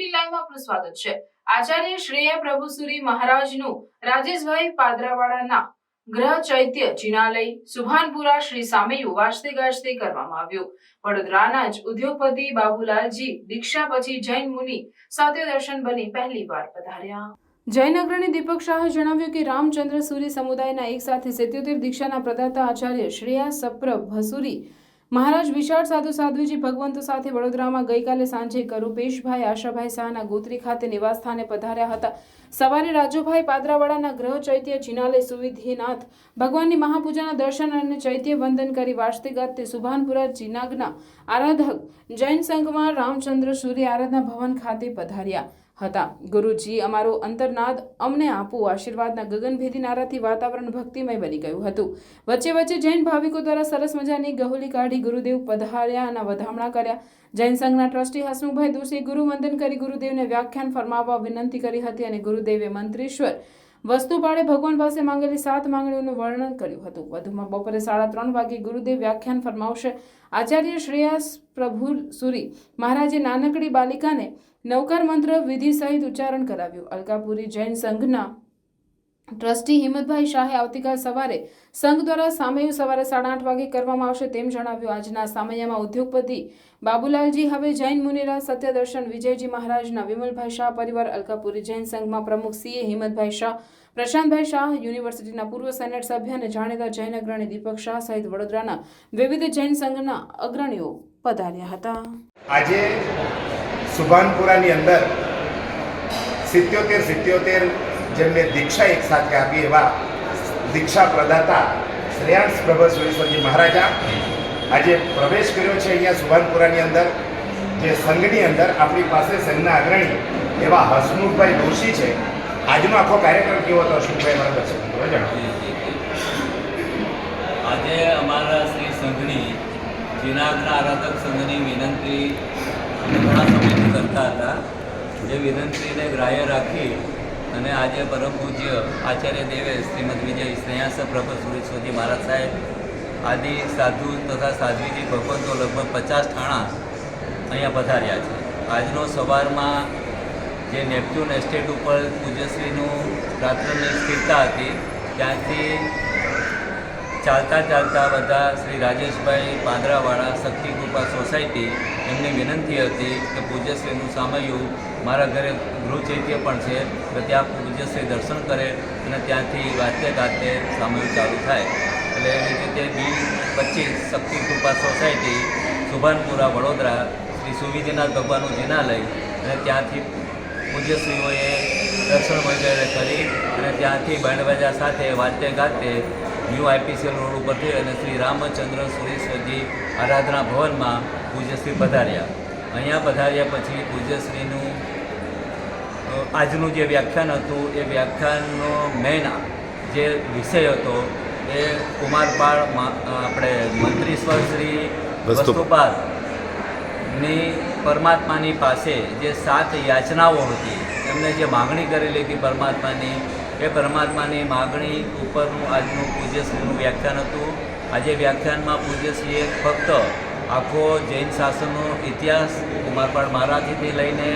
City live માં આપનું સ્વાગત છે। આચાર્ય શ્રેય પ્રભુસુરી મહારાજનું રાજેશભાઈ પાદરાવાડાના ગ્રહ ચૈત્ય જિનાલય સુભાનપુરા શ્રી સામૈયું વાજતે ગાજતે કરવામાં આવ્યું। વડોદરાના જ ઉદ્યોગપતિ બાબુલાલજી દીક્ષા પછી જૈન મુનિ સાથે દર્શન બની પહેલીવાર પધાર્યા। જૈન અગ્રણી દીપક શાહે જણાવ્યું કે રામચંદ્ર સુરી સમુદાયના એક સાથે 77 દીક્ષાના પ્રદાતા આચાર્ય શ્રેયા સપ્રભસુરી મહારાજ વિશાળ સાધુ સાધ્વીજી ભગવંતો સાથે વડોદરામાં ગઈકાલે સાંજે કરુપેશભાઈ આશાભાઈ શાહના ગોત્રી ખાતે નિવાસ સ્થાને પધાર્યા હતા। સવારે રાજુભાઈ પાદરાવાડાના ગ્રહ ચૈત્ય જિનાલય સુવિધિનાથ ભગવાનની મહાપૂજાના દર્શન અને ચૈત્ય વંદન કરી વાજતે ગાજતે સુભાનપુરા જિનાગના આરાધક જૈન સંઘમાં રામચંદ્ર સૂર્ય આરાધના ભવન ખાતે પધાર્યા હતા। ગુરુજી અમારો અંતરનાદ અમને આપો આશીર્વાદના ગગનભેદી નારાથી વાતાવરણ ભક્તિમય બની ગયું હતું। વચ્ચે વચ્ચે જૈન ભાવિકો દ્વારા સરસ મજાની ગહોલી કાઢી ગુરુદેવ પધાર્યાના વધામણા કર્યા। જૈન સંઘના ટ્રસ્ટી હસમુખભાઈ દોશીએ ગુરુ વંદન કરી ગુરુદેવને વ્યાખ્યાન ફરમાવવા વિનંતી કરી હતી અને ગુરુદેવે મંત્રેશ્વર વસ્તુ પાડે ભગવાન પાસે માંગેલી 7 માંગણીઓનું વર્ણન કર્યું હતું। વધુમાં બપોરે 3:30 વાગે ગુરુદેવ વ્યાખ્યાન ફરમાવશે। આચાર્ય શ્રેયાસ પ્રભુસુરી મહારાજે નાનકડી બાલિકાને નવકાર મંત્ર વિધિ સહિત ઉચ્ચારણ કરાવ્યું। અલકાપુરી જૈન સંઘના ટ્રસ્ટી હિંમતભાઈ શાહે આવતીકાલ સવારે સંઘ દ્વારા સામૈયું સવારે 8:30 વાગે કરવામાં આવશે તેમ જણાવ્યું। આજના સામૈયામાં ઉદ્યોગપતિ બાબુલાલજી હવે જૈન મુનિરાજ સત્યદર્શન વિજયજી મહારાજના વિમલભાઈ શાહ પરિવાર અલકાપુરી જૈન સંઘમાં પ્રમુખ સીએ હિંમતભાઈ શાહ પ્રશાંતભાઈ શાહ યુનિવર્સિટીના પૂર્વ સેનેટ સભ્ય અને જાણીતા જૈન અગ્રણી દીપક શાહ સહિત વડોદરાના વિવિધ જૈન સંઘના અગ્રણીઓ પધાર્યા હતા। આજે સુભાનપુરાની અંદર 77 જેમને દીક્ષા એક સાથે આપી એવા દીક્ષા પ્રદાતા શ્રેયાંશ પ્રભુસુરી મહારાજા આજે પ્રવેશ કર્યો છે અહીંયા સુભાનપુરાની અંદર। જે સંઘની અંદર આપણી પાસે સંઘના અગ્રણી એવા હસમુખભાઈ દોશી છે। આજનો આખો કાર્યક્રમ કેવો હતો હસમુખભાઈ મારા દર્શક મિત્રો જણાવો। આજે અમારા શ્રી સંઘની જિનાગના આરાધક સંઘની વિનંતી ઘણા સમયથી કરતા હતા। જે વિનંતીને ગ્રાહ્ય રાખી અને આજે પરમ પૂજ્ય આચાર્ય દેવે શ્રીમદ વિજય શ્રેયાસ પ્રભુસુરી સ્વામી મહારાજ સાહેબ આદિ સાધુ તથા સાધ્વીજી ભગવંતો લગભગ 50 ઠાણા અહીંયા પધાર્યા છે। આજનો સવારમાં જે નેપચ્યુન એસ્ટેટ ઉપર પૂજ્યશ્રીનું રાત્રની સ્થિરતા હતી ત્યાંથી ચાલતા બધા શ્રી રાજેશભાઈ પાદરાવાળા શક્તિ કૃપા સોસાયટી એમની વિનંતી હતી કે પૂજ્યશ્રીનું સામૈયું મારા ઘરે ગૃહ ચૈત્ય પણ છે તો ત્યાં પૂજ્યશ્રી દર્શન કરે અને ત્યાંથી વાજતે ગાજતે સામૈયું ચાલુ થાય। એટલે એવી રીતે B25 શક્તિ કૃપા સોસાયટી સુભાનપુરા વડોદરા શ્રી સુવિધિનાથ ભગવાનનું જિનાલય અને ત્યાંથી પૂજ્યશ્રીઓએ દર્શન વગેરે કરી અને ત્યાંથી બેન્ડબાજા સાથે વાજતે ગાજતે ન્યૂ IPCL રોડ ઉપરથી અને શ્રી રામચંદ્ર સુરેશ્વરજી આરાધના ભવનમાં પૂજ્યશ્રી પધાર્યા। અહીંયા પધાર્યા પછી પૂજ્યશ્રીનું આજનું જે વ્યાખ્યાન હતું એ વ્યાખ્યાનનો મેઇન જે વિષય હતો એ કુમારપાળ આપણે મંત્રીશ્વર શ્રી વસ્તુપાદની પરમાત્માની પાસે જે 7 યાચનાઓ હતી એમને જે માગણી કરેલી હતી પરમાત્માની એ પરમાત્માની માગણી ઉપરનું આજનું પૂજ્યશ્રીનું વ્યાખ્યાન હતું। આજે વ્યાખ્યાનમાં પૂજ્યશ્રીએ ફક્ત આખો જૈન શાસનનો ઇતિહાસ કુમારપાળ મહારાજથી લઈને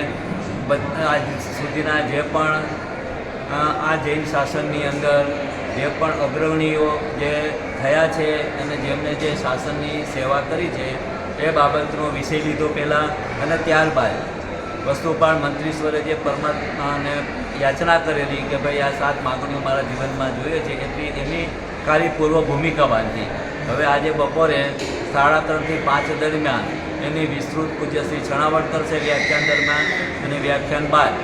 આજ સુધીના જે પણ આ જૈન શાસનની અંદર જે પણ અગ્રણીઓ જે થયા છે અને જેમને જે શાસનની સેવા કરી છે એ બાબતનો વિષય લીધો પહેલાં અને ત્યારબાદ વસ્તુપાળ મંત્રીશ્વરે જે પરમાત્માને યાચના કરેલી કે ભાઈ આ 7 માગણીઓ મારા જીવનમાં જોઈએ છે એટલી એની ખાલી પૂર્વ ભૂમિકા બાંધી। હવે આજે બપોરે 3:30 થી 5 દરમિયાન એની વિસ્તૃત પૂજ્યશ્રી છણાવટ કરશે વ્યાખ્યાન દરમિયાન અને વ્યાખ્યાન બાદ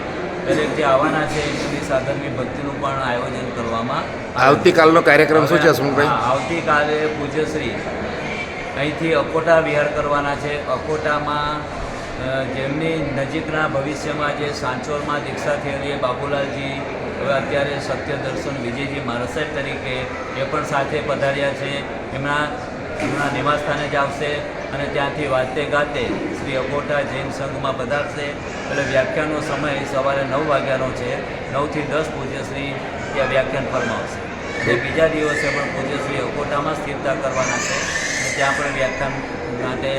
દરેક જે આવવાના છે એની સાધનની ભક્તિનું પણ આયોજન કરવામાં। આવતીકાલનો કાર્યક્રમ શું છે હસમુખભાઈ? આવતીકાલે પૂજ્યશ્રી અહીંથી અકોટા વિહાર કરવાના છે। અકોટામાં જેમની નજીકના ભવિષ્યમાં જે સાંચોરમાં દીક્ષા થયેલી બાબુલાલજી હવે અત્યારે સત્યદર્શન વિજયજી મહારાજ સાહેબ તરીકે એ પણ સાથે પધાર્યા છે। એમના નિવાસ સ્થાને જ આવશે અને ત્યાંથી વાજતે ગાતે શ્રી અકોટા જૈન સંઘમાં પધારશે। એટલે વ્યાખ્યાનનો સમય સવારે 9 વાગ્યાનો છે। 9 થી 10 પૂજ્યશ્રી ત્યાં વ્યાખ્યાન ફરમાવશે। અને બીજા દિવસે પણ પૂજ્યશ્રી અકોટામાં સ્થિરતા કરવાના છે અને ત્યાં પણ વ્યાખ્યાન માટે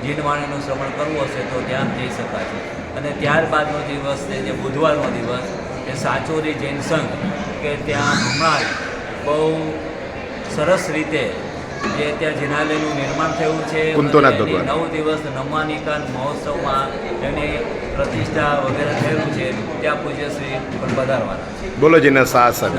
જીનવાણીનું શ્રવણ કરવું હશે તો ત્યાં જઈ શકાશે। અને ત્યારબાદનો દિવસ છે જે બુધવારનો દિવસ એ સાચોરી જૈન સંઘ કે ત્યાં હમણાં જ બહુ સરસ રીતે જે ત્યાં જિનાલયનું નિર્માણ થયું છે કુંતોનાથ અને એની ભગવાન. 9 દિવસ નવમાનિકાન મહોત્સવમાં એની પ્રતિષ્ઠા વગેરે થયેલું છે. ત્યાં પૂજ્યશ્રી પણ પધારવાના છે. બોલો જીના શાસન.